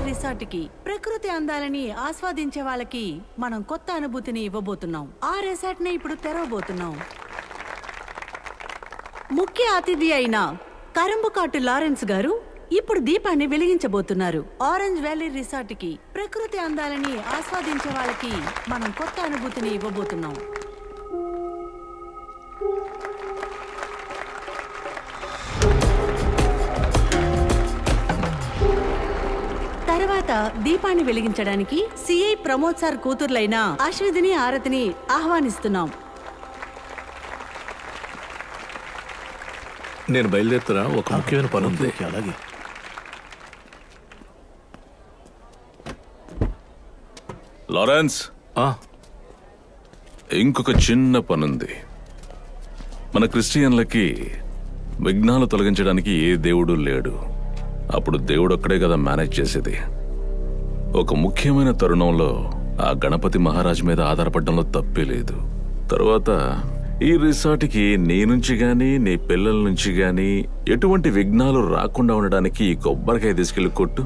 Resort కి ప్రకృతి అందాలని ఆస్వాదించే వాళ్ళకి మనం కొత్త అనుభూతిని ఇవ్వబోతున్నాం. ఆ రిసార్ట్ ని ఇప్పుడు తెరవబోతున్నాం. ముఖ్య అతిథి అయిన కరంబుకాటు లారెన్స్ గారు ఇప్పుడు దీపాన్ని వెలిగించబోతున్నారు. ఆరెంజ్ వ్యాలీ రిసార్ట్ కి ప్రకృతి అందాలని ఆస్వాదించే వాళ్ళకి మనం కొత్త అనుభూతిని ఇవ్వబోతున్నాం. తర్వాత దీపాన్ని వెలిగించడానికి సిఐ ప్రమోద్ సార్ కూతుర్లైన అశ్విధిని ఆరతిని ఆహ్వానిస్తున్నాం. నేను బయలుదేరుతున్నా, ఒక ముఖ్యమైన పని ఉంది. అలాగే. లారెన్స్, ఇంకొక చిన్న పనుంది. మన క్రిస్టియన్లకి విఘ్నాలు తొలగించడానికి ఏ దేవుడు లేడు. అప్పుడు దేవుడు ఒక్కడే కదా మేనేజ్ చేసేది. ఒక ముఖ్యమైన తరుణంలో ఆ గణపతి మహారాజ్ మీద ఆధారపడడంలో తప్పే లేదు. తర్వాత ఈ రిసార్ట్కి నీ నుంచి గాని నీ పిల్లల నుంచి గాని ఎటువంటి విఘ్నాలు రాకుండా ఉండడానికి ఈ కొబ్బరికాయ తీసుకెళ్లి కొట్టు.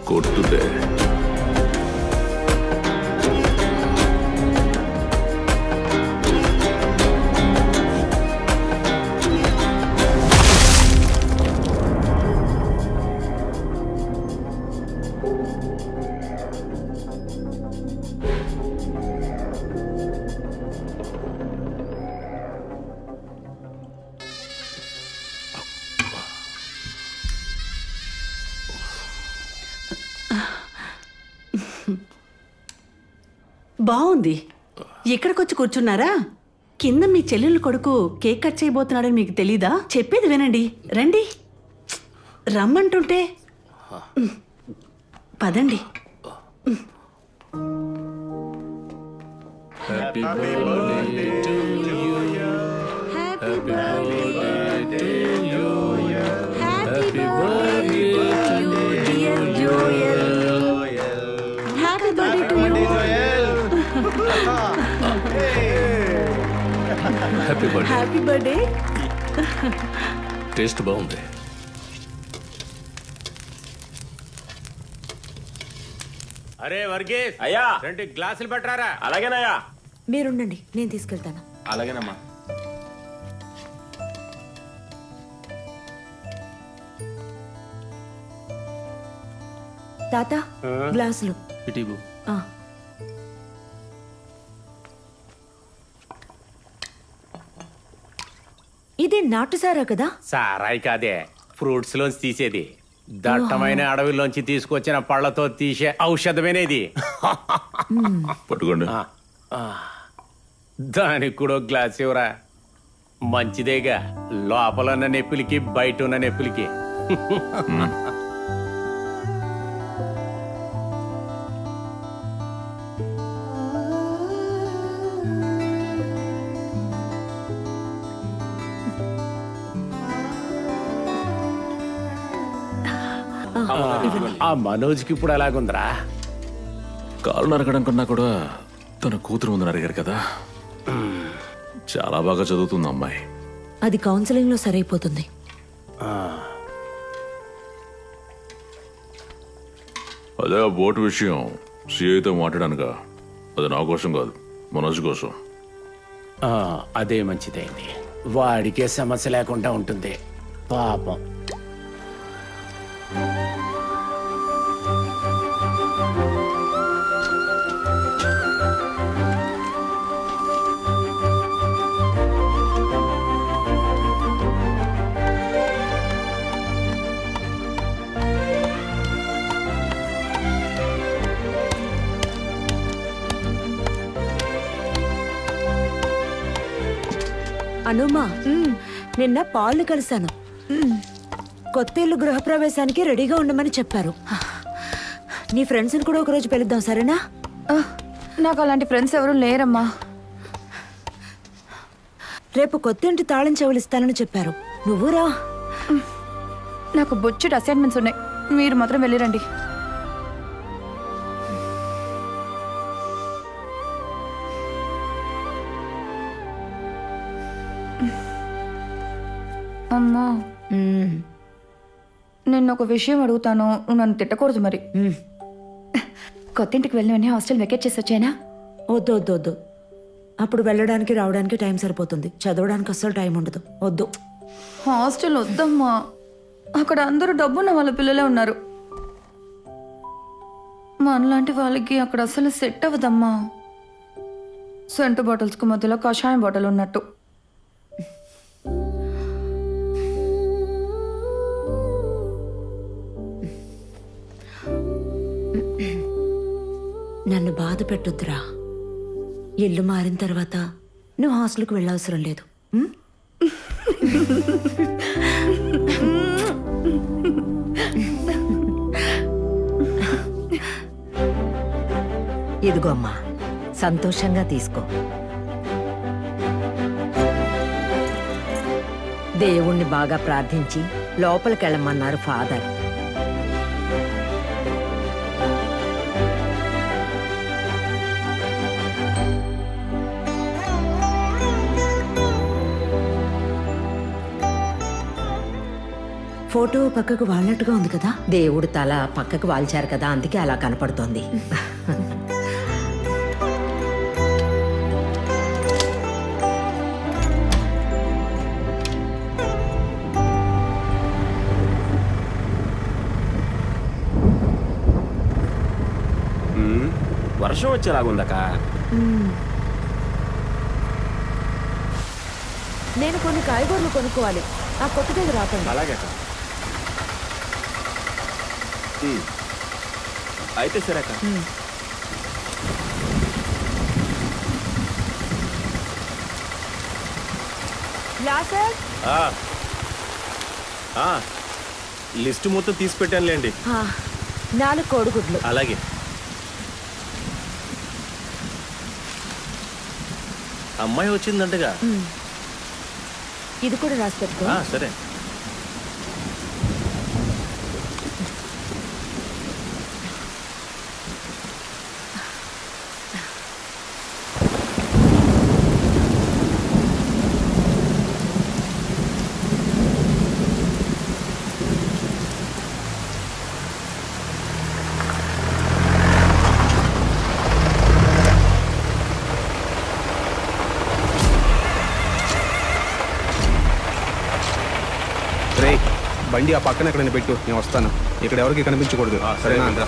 కొట్టుదే. బాగుంది. ఇక్కడికొచ్చి కూర్చున్నారా? కింద మీ చెల్లెలు కొడుకు కేక్ కట్ చేయబోతున్నాడని మీకు తెలీదా? చెప్పేది వినండి. రండి, రమ్మంటుంటే. పదండి. Happy birthday to you. Happy birthday to you. Happy birthday to you dear Joel. Happy birthday to you. Happy birthday. Happy birthday. Taste బాగుంది. అరే వర్గీస్, అయ్యా 2 గ్లాసులు పట్టరారా. అలాగేనయ్యా. మీరుండండి, నేను తీసుకెళ్తాను. అలాగేనమ్మా. తాత, గ్లాసులు. ఆ. ఇది నాటు సారా కదా? సారాయి కాదే, ఫ్రూట్స్ లోంచి తీసేది. దట్టమైన అడవిలోంచి తీసుకొచ్చిన పళ్ళతో తీసే ఔషధమేనేది. పట్టుకోండి. దానికి కూడా గ్లాస్ ఇవ్వరా. మంచిదేగా, లోపల ఉన్న నొప్పులకి బయట ఉన్న నొప్పులకి. ఆ మనోజ్కి ఇప్పుడు అలాగుందిరా. కాలు నరకడం కన్నా కూడా తన కూతురు ఉందని అడిగారు కదా. చాలా బాగా చదువుతుంది అమ్మాయి. అది కౌన్సిలింగ్ లో సరైపోతుంది. అదే ఆ బోటు విషయం సిఐతో మాట్లాడానుగా, అది నా కోసం కాదు, మనోజ్ కోసం. అదే మంచిదైంది. వాడికే సమస్య లేకుండా ఉంటుంది పాపం. అనుమా, నిన్న పాలు కలిశాను. కొత్త ఇల్లు గృహప్రవేశానికి రెడీగా ఉండమని చెప్పారు. నీ ఫ్రెండ్స్ని కూడా ఒకరోజు పిలుద్దాం, సరేనా? నాకు అలాంటి ఫ్రెండ్స్ ఎవరు లేరమ్మా. రేపు కొత్త ఇంటి తాళం చెవులు ఇస్తానని చెప్పారు. నువ్వు రా. నాకు బొచ్చుడు అసైన్మెంట్స్ ఉన్నాయి, మీరు మాత్రం వెళ్ళిరండి. అమ్మా, నేను ఒక విషయం అడుగుతాను, నువ్వు నన్ను తిట్టకూడదు మరి. కొత్త ఇంటికి వెళ్ళిన హాస్టల్ వెకేట్ చేసి వచ్చాయినా? వద్దు వద్దు వద్దు, అప్పుడు వెళ్ళడానికి రావడానికి టైం సరిపోతుంది, చదవడానికి అస్సలు టైం ఉండదు. వద్దు. హాస్టల్ వద్దమ్మా, అక్కడ అందరూ డబ్బున్న వాళ్ళ పిల్లలే ఉన్నారు. మనలాంటి వాళ్ళకి అక్కడ అసలు సెట్ అవ్వదమ్మా. సెంటు బాటిల్స్కి మధ్యలో కషాయం బాటిల్ ఉన్నట్టు. నన్ను బాధ పెట్టొద్దురా. ఇల్లు మారిన తర్వాత నువ్వు హాస్టల్కి వెళ్ళవసరం లేదు. ఇదిగో అమ్మా, సంతోషంగా తీసుకో. దేవుణ్ణి బాగా ప్రార్థించి లోపలికెళ్ళమన్నారు ఫాదర్. ఫోటో పక్కకు వాలినట్టుగా ఉంది కదా. దేవుడు తల పక్కకు వాల్చారు కదా, అందుకే అలా కనపడుతోంది. వర్షం వచ్చేలాగుందక. నేను కొన్ని కాయగూరలు కొనుక్కోవాలి, ఆ కొట్టుకెళ్ళి రాకండి. అలాగే అయితే సరే అక్క. లిస్ట్ మొత్తం తీసి పెట్టానులేండి. 4 కోడిగుడ్లు. అలాగే. అమ్మాయి వచ్చిందంటగా. ఇది కూడా రాసి పెట్టుకో. సరే. బండి ఆ పక్కన ఎక్కడైనా పెట్టు, నేను వస్తాను. ఇక్కడ ఎవరికి కనిపించకూడదు. సరేనా?